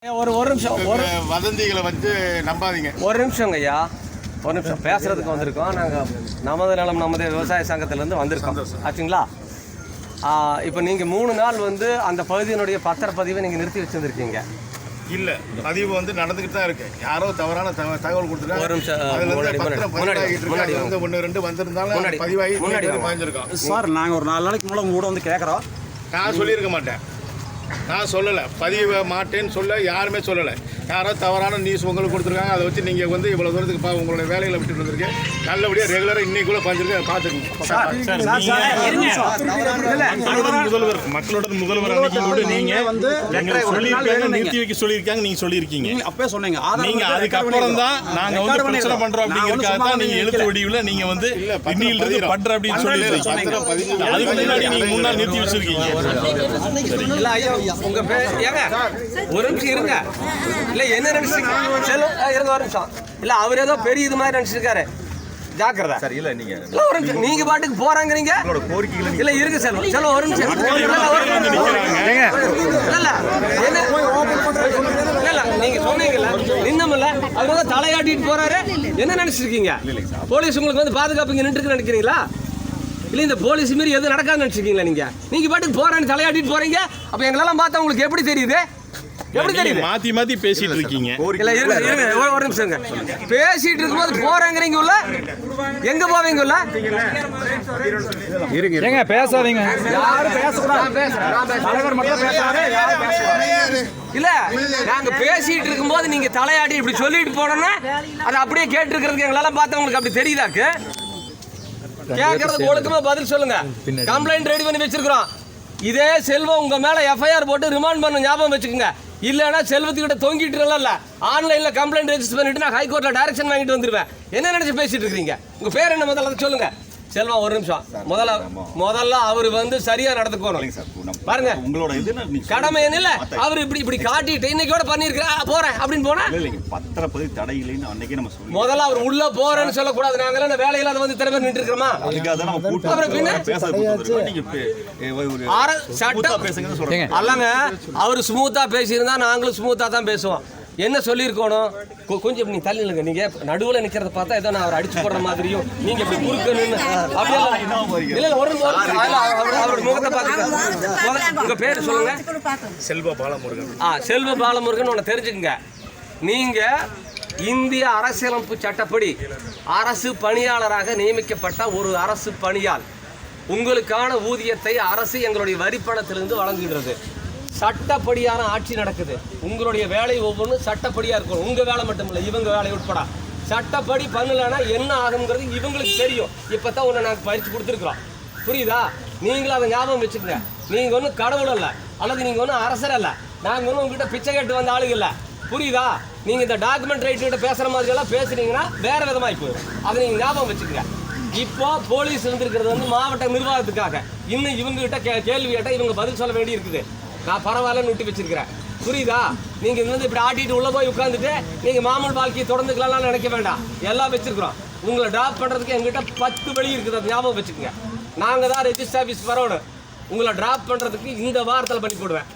ஒரு நிமிஷம் வதந்திகளை வந்து நம்பாதீங்க. ஒரு நிமிஷங்க ஐயா, ஒரு நிமிஷம் பேசுறதுக்கு வந்திருக்கோம். நாங்கள் நமது நலம் நமது விவசாய சங்கத்திலேருந்து வந்திருக்கோம் ஆச்சுங்களா. இப்போ நீங்கள் 3 நாள் வந்து அந்த பகுதியினுடைய பத்திரப்பதிவை நீங்கள் நிறுத்தி வச்சுருந்துருக்கீங்க. இல்லை, பதிவு வந்து நடந்துக்கிட்டு தான் இருக்கு. யாரோ தவறான தகவல் கொடுத்துருக்காங்க. ஒரு நிமிஷம் ஒன்று ரெண்டு வந்திருந்தாலும் பதிவாகி பாய்ஞ்சிருக்கோம் சார். நாங்கள் ஒரு 4 நாளைக்கு மூலம் கூட வந்து கேட்குறோம். நான் சொல்லியிருக்க மாட்டேன், நான் சொல்லலை, பதிவு மாட்டேன்னு சொல்ல யாருமே சொல்லலை. யாரோ தவறான நியூஸ் உங்களுக்கு கொடுத்துருக்காங்க. அதை வச்சு நீங்கள் வந்து இவ்வளோ தூரத்துக்கு உங்களுடைய வேலைகளை விட்டுட்டு வந்திருக்கேன். நல்லபடியாக ரெகுலராக இன்னைக்குள்ள பாஞ்சிருக்கேன், பார்த்துக்கோங்க. முதல்வர் மக்களோட முதல்வர் அன்னைக்கு கூட நீங்கள் வந்து நிறுத்தி வைக்க சொல்லியிருக்காங்க. நீங்கள் சொல்லியிருக்கீங்க, அப்பவே சொன்னீங்க. நீங்கள் அதுக்கப்புறம் தான் நாங்கள் வந்து பிரச்சனை பண்ணுறோம் அப்படிங்கிறதுக்காக தான் நீங்கள் எழுத்து வடிவில் நீங்கள் வந்து இன்னிலிருந்து பண்ற அப்படின்னு சொல்லியிருக்கீங்க. அதுக்கு முன்னாடி நீங்கள் 3 நாள் நிறுத்தி வச்சிருக்கீங்க. உங்க ஏங்க ஒரு நிமிஷம் இருங்க. இல்ல என்ன நினைச்சிருங்க இருங்க ஒரு நிமிஷம். இல்ல அவர் ஏதோ பெரிய இது மாதிரி நினைச்சிருக்காரு, ஜாக்கிரதை சார். இல்ல நீங்க ஒரு நிமிஷம், நீங்க பாட்டுக்கு போறாங்கறீங்க. இல்ல இருக்கு செல்வம் செல்வம் ஒரு நிமிஷம். இல்ல நீங்க சொன்னீங்கல்ல நின்னமில்ல, அவர் வந்து தலையாட்டிட்டு போறாரு. என்ன நினைச்சிருக்கீங்க? போலீஸ் உங்களுக்கு வந்து பாதுகாப்பு நின்று இருக்கு நினைக்கிறீங்களா? இல்லை இந்த போலீஸ் மாரி எதுவும் நடக்காதுன்னு நினச்சிருக்கீங்களா? நீங்கள் பாட்டுக்கு போகிறேன்னு தலையாட்டிட்டு போகிறீங்க. அப்போ எங்களெல்லாம் பார்த்தா உங்களுக்கு எப்படி தெரியுது? எப்படி தெரியுது? மாற்றி பேசிட்டு இருக்கீங்க. இல்லை இருங்க ஒரு நிமிஷங்க. பேசிட்டு இருக்கும்போது போகிறேங்கிறீங்க உள்ள, எங்கே போவீங்க உள்ள? இருங்க பேசாதீங்க. இல்லை நாங்கள் பேசிட்டு இருக்கும்போது நீங்கள் தலையாட்டி இப்படி சொல்லிட்டு போனோன்னா அதை அப்படியே கேட்டுருக்கிறதுக்கு எங்களெல்லாம் பார்த்தா உங்களுக்கு அப்படி தெரியுதாக்கு? கேட்கறதுக்கு ஒழுக்கமா பதில் சொல்லுங்க. கம்ப்ளைண்ட் ரெடி பண்ணி வச்சிருக்கிறோம். இதே செல்வம் உங்க மேல எஃப்ஐஆர் போட்டு ரிமாண்ட் பண்ண ஞாபகம் வச்சுக்கோங்க. இல்லைன்னா செல்வத்துக்கிட்ட தொங்கிட்டு இல்ல, ஆன்லைன்ல கம்ப்ளைண்ட் ரெஜிஸ்டர் பண்ணிட்டு நான் ஹைகோர்ட்ல டைரக்ஷன் வாங்கிட்டு வந்துருவேன். என்ன நினைச்சு பேசிட்டு இருக்கீங்க? உங்க பேர் என்ன முதல்ல அதை சொல்லுங்க. செல்வா ஒரு நிமிஷம். முதல்ல அவர் வந்து சரியா நடந்துக்கணும் பாருங்க. உங்களோட கடமை என்ன? அவர் இப்படி காட்டிட்டு இன்னைக்கோட பண்ணிருக்கா போறேன் அப்படின்னு போனா பத்திரப்பதிவு தடை இல்லைன்னு அன்னைக்கு நம்ம முதல்ல அவர் உள்ள போறேன்னு சொல்லக்கூடாது. நாங்க வேலையில அதை வந்து திறமை நின்று இருக்கிறோமா? அல்லங்க அவர் ஸ்மூத்தா பேசியிருந்தா நாங்களும் ஸ்மூத்தா தான் பேசுவோம். என்ன சொல்லியிருக்கணும்? கொஞ்சம் நீ தள்ளி இல்லைங்க. நீங்க நடுவில் நிற்கிறத பார்த்தா ஏதோ நான் அவர் அடிச்சு போடுற மாதிரியும் நீங்க இப்படி குறுக்கணும்னு அப்படியே ஒரு அவரோட முகத்தை பார்த்து உங்க பேர் சொல்லுங்க. செல்வ பாலமுருகன். செல்வ பாலமுருகன் ஒன்று தெரிஞ்சுக்கங்க. நீங்க இந்திய அரசியலமைப்பு சட்டப்படி அரசு பணியாளராக நியமிக்கப்பட்ட ஒரு அரசு பணியாள். உங்களுக்கான ஊதியத்தை அரசு எங்களுடைய வரிப்பணத்திலிருந்து வழங்குகிறது. சட்டப்படியான ஆட்சி நடக்குது. உங்களுடைய வேலை ஒவ்வொன்றும் சட்டப்படியாக இருக்கும். உங்கள் வேலை மட்டும் இல்லை, இவங்க வேலை உட்பட சட்டப்படி பண்ணலைன்னா என்ன ஆகுங்கிறது இவங்களுக்கு தெரியும். இப்போ தான் ஒன்று நாங்கள் பயிற்சி கொடுத்துருக்குறோம், புரியுதா? நீங்களும் அதை ஞாபகம் வச்சுக்கோங்க. நீங்கள் ஒன்றும் கடவுள் அல்ல, அல்லது நீங்கள் ஒன்றும் அரசர் அல்ல. நாங்கள் ஒன்றும் உங்ககிட்ட பிச்சை கேட்டு வந்த ஆளுங்க இல்லை, புரியுதா? நீங்கள் இந்த டாக்குமெண்ட் ரைட்டுக்கிட்ட பேசுகிற மாதிரியெல்லாம் பேசுனீங்கன்னா வேறு விதமாக போயிடும். அதை நீங்கள் ஞாபகம் வச்சுக்கோங்க. இப்போ போலீஸ் இருந்திருக்கிறது வந்து மாவட்ட நிர்வாகத்துக்காக. இன்னும் இவங்ககிட்ட கேள்வி கேட்டால் இவங்க பதில் சொல்ல வேண்டி இருக்குது. நான் பரவாயில்லன்னு விட்டு வச்சிருக்கிறேன், புரியுதா? நீங்கள் இது வந்து இப்படி ஆட்டிட்டு உள்ளே போய் உட்காந்துட்டு நீங்கள் மாமூல் வாழ்க்கையை தொடர்ந்துக்கலாம்லாம் நினைக்க வேண்டாம். எல்லாம் வச்சிருக்கிறோம். உங்களை ட்ராப் பண்ணுறதுக்கு எங்ககிட்ட 10 வழி இருக்குது, அது ஞாபகம் வச்சுக்கோங்க. நாங்கள் தான் ரெஜிஸ்டர் ஆஃபீஸ் வரணும். உங்களை ட்ராப் பண்ணுறதுக்கு இந்த வாரத்தில் பண்ணி போடுவேன்,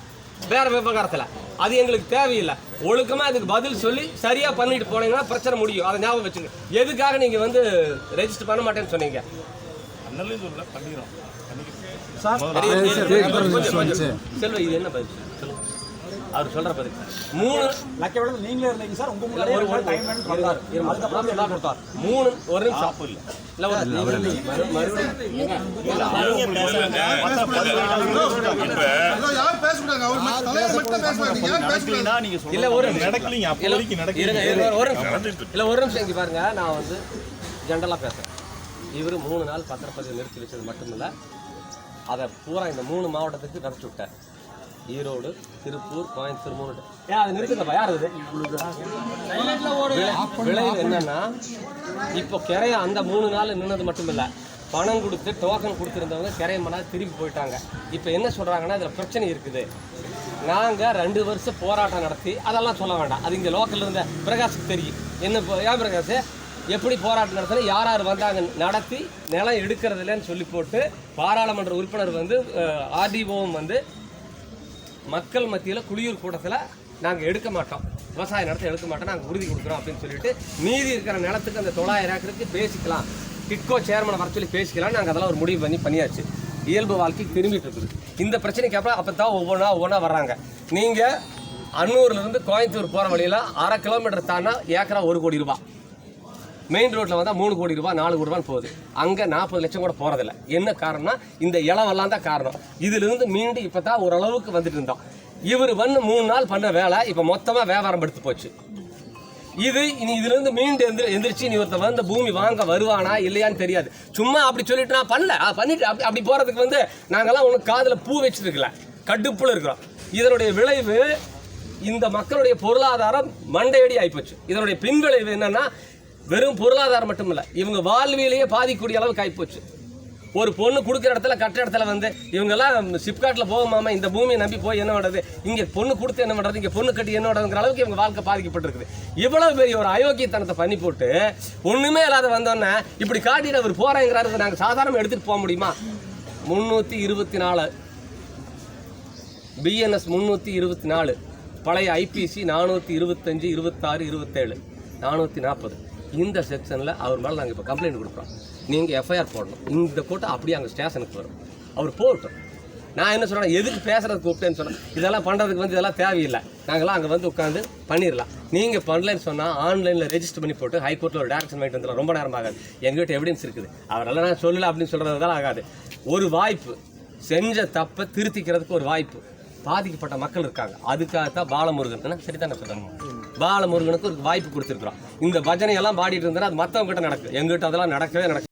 வேறு விவகாரத்தில். அது எங்களுக்கு தேவையில்லை. ஒழுக்கமாக அதுக்கு பதில் சொல்லி சரியாக பண்ணிட்டு போனீங்கன்னா பிரச்சனை முடியும். அதை ஞாபகம் வச்சுக்கோங்க. எதுக்காக நீங்கள் வந்து ரெஜிஸ்டர் பண்ண மாட்டேன்னு சொன்னீங்க? செல்வ இது என்ன பதில்? அவர் சொல்ற பதில் 3 நீங்களே இருந்தீங்க சார். உங்க ஒரு நிமிஷம் இங்க பாருங்க. நான் வந்து ஜென்ரலா பேசுறேன். இவர் 3 நாள் பத்திரப்பதிவு நிறுத்தி வச்சது மட்டுமில்ல, அதை பூரா இந்த 3 மாவட்டத்துக்கு நடத்தி விட்டார். ஈரோடு, திருப்பூர், கோயம்புத்தூர் 3. அதை நிறுத்துங்கப்பா. யார் அது? விளைவு என்னன்னா, இப்போ கிரைய அந்த 3 நாள் நின்னது மட்டும் இல்லை, பணம் கொடுத்து டோக்கன் கொடுத்துருந்தவங்க கிரையமனா திரும்பி போயிட்டாங்க. இப்போ என்ன சொல்கிறாங்கன்னா, இதில் பிரச்சனை இருக்குது. நாங்கள் 2 வருஷம் போராட்டம் நடத்தி அதெல்லாம் சொல்ல வேண்டாம். அது இங்கே லோக்கலில் இருந்த பிரகாஷுக்கு தெரியும். என்ன ஏன் பிரகாஷ் எப்படி போராட்டம் நடத்தினா யார் யார் வந்தாங்க நடத்தி நிலம் எடுக்கிறது இல்லைன்னு சொல்லி போட்டு பாராளுமன்ற உறுப்பினர் வந்து ஆர்டிஓவும் வந்து மக்கள் மத்தியில் குளியூர் கூட்டத்தில் நாங்கள் எடுக்க மாட்டோம், விவசாய நிலத்தை எடுக்க மாட்டோம், நாங்கள் உறுதி கொடுக்குறோம் அப்படின்னு சொல்லிட்டு மீதி இருக்கிற நிலத்துக்கு அந்த 900 ஏக்கருக்கு பேசிக்கலாம், டிட்கோ சேர்மனை வர சொல்லி பேசிக்கலாம். நாங்கள் அதெல்லாம் ஒரு முடிவு பண்ணியாச்சு. இயல்பு வாழ்க்கை திரும்பிட்டு இருக்குது. இந்த பிரச்சனைக்கு அப்புறம் அப்போ தான் ஒவ்வொன்றா வர்றாங்க. நீங்கள் அன்னூர்லேருந்து கோயம்புத்தூர் போகிற வழியில் 1/2 கிலோமீட்டர் தாண்டா ஏக்கரா 1 கோடி ரூபா, மெயின் ரோட்டில் வந்தால் 3 கோடி ரூபா 4 கோடி ரூபான்னு போகுது. அங்கே 40 லட்சம் கூட போகிறதில்ல. என்ன காரணம்னா இந்த இளவெல்லாம் தான் காரணம். இதிலிருந்து மீண்டும் இப்போ தான் ஓரளவுக்கு வந்துட்டு இருந்தோம். இவர் 3 நாள் பண்ண வேலை இப்போ மொத்தமாக வியாபாரம் எடுத்து போச்சு. இதுலேருந்து மீண்டும் எந்திரிச்சு நீ ஒருத்த வந்து பூமி வாங்க வருவானா இல்லையான்னு தெரியாது. சும்மா அப்படி சொல்லிட்டு நான் பண்ணிட்டு அப்படி போகிறதுக்கு நாங்கள்லாம் ஒன்று காதில் பூ வச்சுருக்கல, கடுப்புல இருக்கிறோம். இதனுடைய விளைவு இந்த மக்களுடைய பொருளாதாரம் மண்டையடி ஆகிப்போச்சு. இதனுடைய பின்விளைவு என்னன்னா வெறும் பொருளாதாரம் மட்டும் இல்லை, இவங்க வாழ்வியலையே பாதிக்கக்கூடிய அளவுக்கு ஆகிப்போச்சு. ஒரு பொண்ணு கொடுக்குற இடத்துல கட்டுற இடத்துல இவங்கெல்லாம் சிப்காட்டில் போகுமாமா, இந்த பூமியை நம்பி போய் என்ன பண்ணுறது, இங்கே பொண்ணு கொடுத்து என்ன பண்ணுறது, இங்கே பொண்ணு கட்டி என்ன பண்ணுறதுங்கிற அளவுக்கு இவங்க வாழ்க்கை பாதிக்கப்பட்டிருக்குது. இவ்வளவு பெரிய ஒரு அயோக்கியத்தனத்தை பண்ணி போட்டு ஒன்றுமே இல்லாத வந்தோன்னே இப்படி காட்டிட்டு அவர் போகிறேங்கிறாரு. நாங்கள் சாதாரணமாக எடுத்துகிட்டு போக முடியுமா? 324 பிஎன்எஸ் 324, பழைய ஐபிசி 425, 26, 27, 440 இந்த செக்ஷனில் அவர் மேலே நாங்கள் இப்போ கம்ப்ளைண்ட் கொடுக்குறோம். நீங்கள் எஃப்ஐஆர் போடணும். இந்த கூட்டம் அப்படியே அங்கே ஸ்டேஷனுக்கு வரும். அவர் போகட்டும். நான் என்ன சொல்கிறேன், எதுக்கு பேசுகிறதுக்கு கூப்பிட்டேன்னு சொன்னேன். இதெல்லாம் பண்ணுறதுக்கு இதெல்லாம் தேவையில்லை, நாங்களாம் அங்கே உட்காந்து பண்ணிடலாம். நீங்கள் பண்ணலன்னு சொன்னால் ஆன்லைனில் ரெஜிஸ்டர் பண்ணி போட்டு ஹைகோர்ட்டில் ஒரு டேரக்ஷன் வாங்கிட்டு வந்துடலாம். ரொம்ப நேரம் ஆகாது. எங்கள்கிட்ட எவிடன்ஸ் இருக்குது. அவரெல்லாம் நான் சொல்லலை அப்படின்னு சொல்கிறதெல்லாம் ஆகாது. ஒரு வாய்ப்பு, செஞ்ச தப்பை திருத்திக்கிறதுக்கு ஒரு வாய்ப்பு. பாதிக்கப்பட்ட மக்கள் இருக்காங்க, அதுக்காகத்தான் பாலமுருகன் சரிதானே சொல்கிறாங்க, பாலமுருகனுக்கு ஒரு வாய்ப்பு கொடுத்துருக்குறோம். இந்த பஜனையெல்லாம் பாடிட்டு இருந்தால் அது மற்றவங்க கிட்ட நடக்கும், எங்கிட்ட அதெல்லாம் நடக்கவே நடக்கும்.